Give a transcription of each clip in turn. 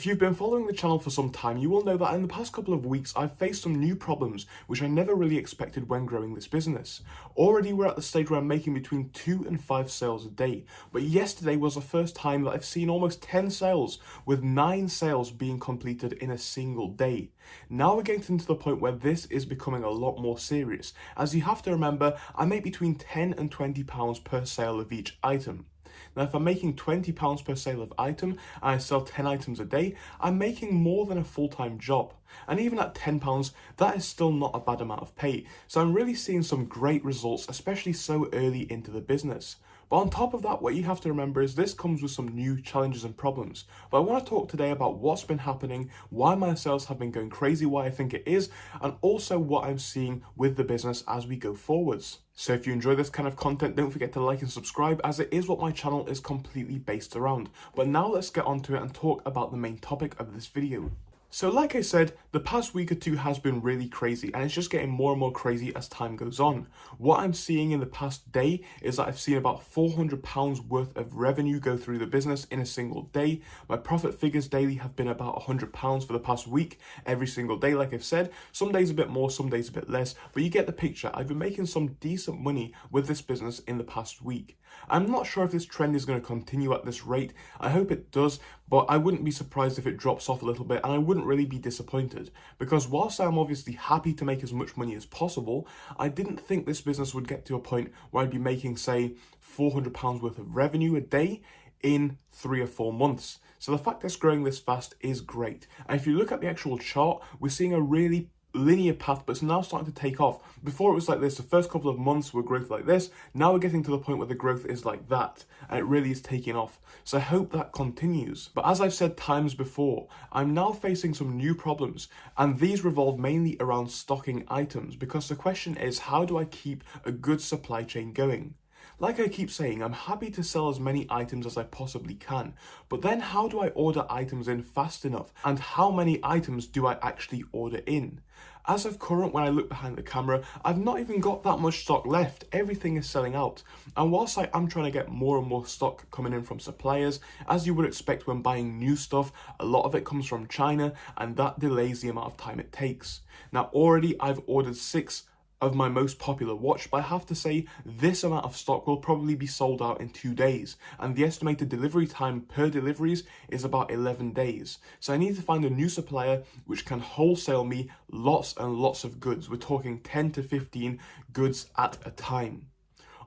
If you've been following the channel for some time, you will know that in the past couple of weeks, I've faced some new problems, which I never really expected when growing this business. Already we're at the stage where I'm making between 2 and 5 sales a day, but yesterday was the first time that I've seen almost 10 sales, with 9 sales being completed in a single day. Now we're getting to the point where this is becoming a lot more serious, as you have to remember, I make between £10 and £20 per sale of each item. Now, if I'm making £20 per sale of item and I sell 10 items a day, I'm making more than a full-time job. And even at £10, that is still not a bad amount of pay. So I'm really seeing some great results, especially so early into the business. But on top of that, what you have to remember is this comes with some new challenges and problems. But I want to talk today about what's been happening, why my sales have been going crazy, why I think it is, and also what I'm seeing with the business as we go forwards. So if you enjoy this kind of content, don't forget to like and subscribe, as it is what my channel is completely based around. But now let's get onto it and talk about the main topic of this video. So like I said, the past week or two has been really crazy, and it's just getting more and more crazy as time goes on. What I'm seeing in the past day is that I've seen about £400 worth of revenue go through the business in a single day. My profit figures daily have been about £100 for the past week, every single day, like I've said. Some days a bit more, some days a bit less, but you get the picture. I've been making some decent money with this business in the past week. I'm not sure if this trend is going to continue at this rate. I hope it does, but I wouldn't be surprised if it drops off a little bit, and I wouldn't really be disappointed, because whilst I'm obviously happy to make as much money as possible, I didn't think this business would get to a point where I'd be making, say, £400 worth of revenue a day in 3 or 4 months. So the fact that it's growing this fast is great. And if you look at the actual chart, we're seeing a really linear path, but it's now starting to take off. Before it was like this, the first couple of months were growth like this. Now we're getting to the point where the growth is like that, and it really is taking off. So I hope that continues. But as I've said times before, I'm now facing some new problems, and these revolve mainly around stocking items, because the question is, how do I keep a good supply chain going? Like I keep saying, I'm happy to sell as many items as I possibly can, but then how do I order items in fast enough? And how many items do I actually order in? As of current, when I look behind the camera, I've not even got that much stock left. Everything is selling out. And whilst I am trying to get more and more stock coming in from suppliers, as you would expect when buying new stuff, a lot of it comes from China, and that delays the amount of time it takes. Now, already I've ordered 6 of my most popular watch, but I have to say this amount of stock will probably be sold out in 2 days, and the estimated delivery time per deliveries is about 11 days. So I need to find a new supplier which can wholesale me lots and lots of goods. We're talking 10 to 15 goods at a time.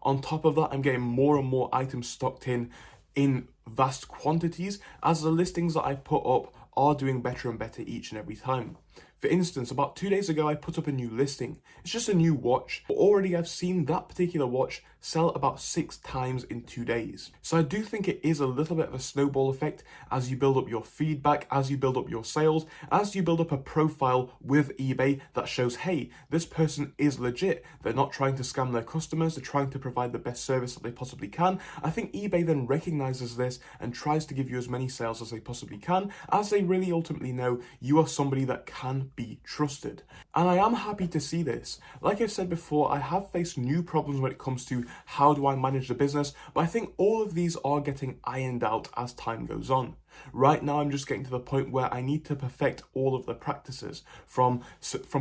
On top of that, I'm getting more and more items stocked in vast quantities, as the listings that I put up are doing better and better each and every time. For instance, about 2 days ago, I put up a new listing. It's just a new watch, but already I've seen that particular watch sell about 6 times in 2 days. So I do think it is a little bit of a snowball effect as you build up your feedback, as you build up your sales, as you build up a profile with eBay that shows, hey, this person is legit. They're not trying to scam their customers. They're trying to provide the best service that they possibly can. I think eBay then recognizes this and tries to give you as many sales as they possibly can, as they really ultimately know you are somebody that can be trusted. And I am happy to see this. Like I've said before, I have faced new problems when it comes to how do I manage the business, but I think all of these are getting ironed out as time goes on. Right now, I'm just getting to the point where I need to perfect all of the practices, from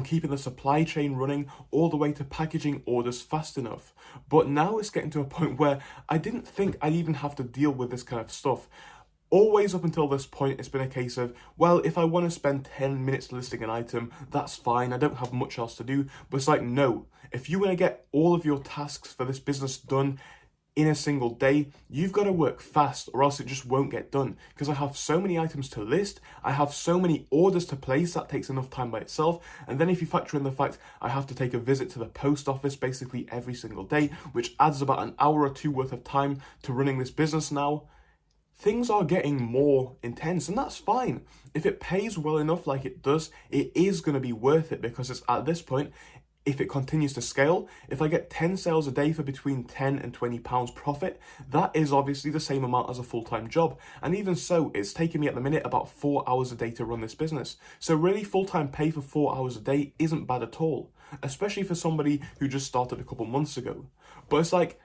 keeping the supply chain running all the way to packaging orders fast enough. But now it's getting to a point where I didn't think I'd even have to deal with this kind of stuff. Always up until this point, it's been a case of, well, if I want to spend 10 minutes listing an item, that's fine. I don't have much else to do. But it's like, no, if you want to get all of your tasks for this business done in a single day, you've got to work fast, or else it just won't get done. Because I have so many items to list, I have so many orders to place, that takes enough time by itself. And then if you factor in the fact I have to take a visit to the post office basically every single day, which adds about an hour or 2 worth of time to running this business now, things are getting more intense, and that's fine. If it pays well enough like it does, it is going to be worth it, because it's at this point, if it continues to scale, if I get 10 sales a day for between £10 and £20 profit, that is obviously the same amount as a full-time job. And even so, it's taking me at the minute about 4 hours a day to run this business. So really, full-time pay for 4 hours a day isn't bad at all, especially for somebody who just started a couple months ago. But it's like,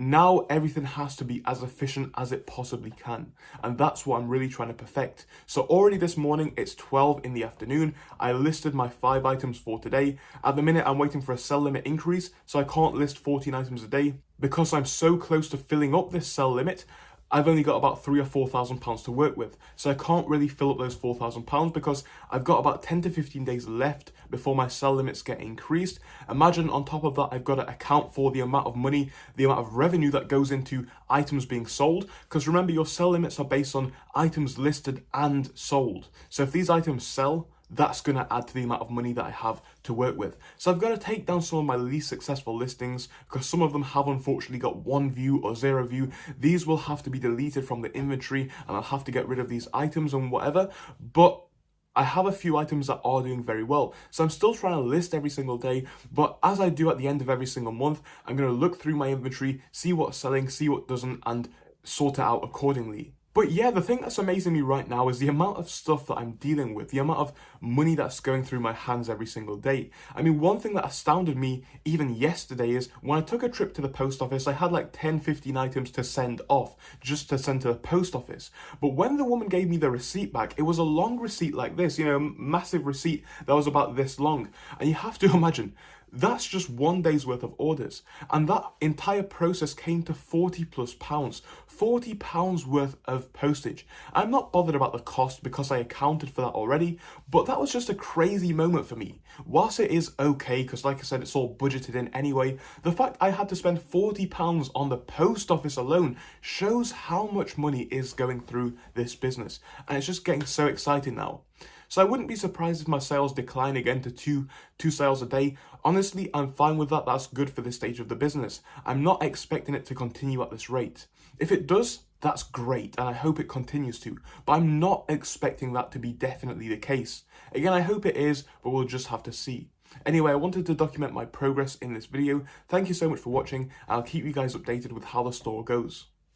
Now everything has to be as efficient as it possibly can, and that's what I'm really trying to perfect. So already this morning, it's 12 in the afternoon, I listed my 5 items for today. At the minute, I'm waiting for a sell limit increase, so I can't list 14 items a day. Because I'm so close to filling up this sell limit, I've only got about £3,000 or £4,000 to work with. So I can't really fill up those £4,000 because I've got about 10 to 15 days left before my sell limits get increased. Imagine on top of that, I've got to account for the amount of money, the amount of revenue that goes into items being sold. Because remember, your sell limits are based on items listed and sold. So if these items sell, that's going to add to the amount of money that I have to work with. So I've got to take down some of my least successful listings because some of them have unfortunately got 1 view or 0 view. These will have to be deleted from the inventory and I'll have to get rid of these items and whatever. But I have a few items that are doing very well. So I'm still trying to list every single day, but as I do at the end of every single month, I'm going to look through my inventory, see what's selling, see what doesn't, and sort it out accordingly. But yeah, the thing that's amazing me right now is the amount of stuff that I'm dealing with, the amount of money that's going through my hands every single day. I mean, one thing that astounded me even yesterday is when I took a trip to the post office, I had like 10, 15 items to send off, just to send to the post office. But when the woman gave me the receipt back, it was a long receipt like this, you know, massive receipt that was about this long. And you have to imagine, that's just 1 day's worth of orders. And that entire process came to £40+ £40 worth of postage. I'm not bothered about the cost because I accounted for that already, but that was just a crazy moment for me. Whilst it is okay, because like I said, it's all budgeted in anyway, the fact I had to spend £40 on the post office alone shows how much money is going through this business. And it's just getting so exciting now. So I wouldn't be surprised if my sales decline again to two sales a day. Honestly, I'm fine with that. That's good for this stage of the business. I'm not expecting it to continue at this rate. If it does, that's great, and I hope it continues to. But I'm not expecting that to be definitely the case. Again, I hope it is, but we'll just have to see. Anyway, I wanted to document my progress in this video. Thank you so much for watching, and I'll keep you guys updated with how the store goes.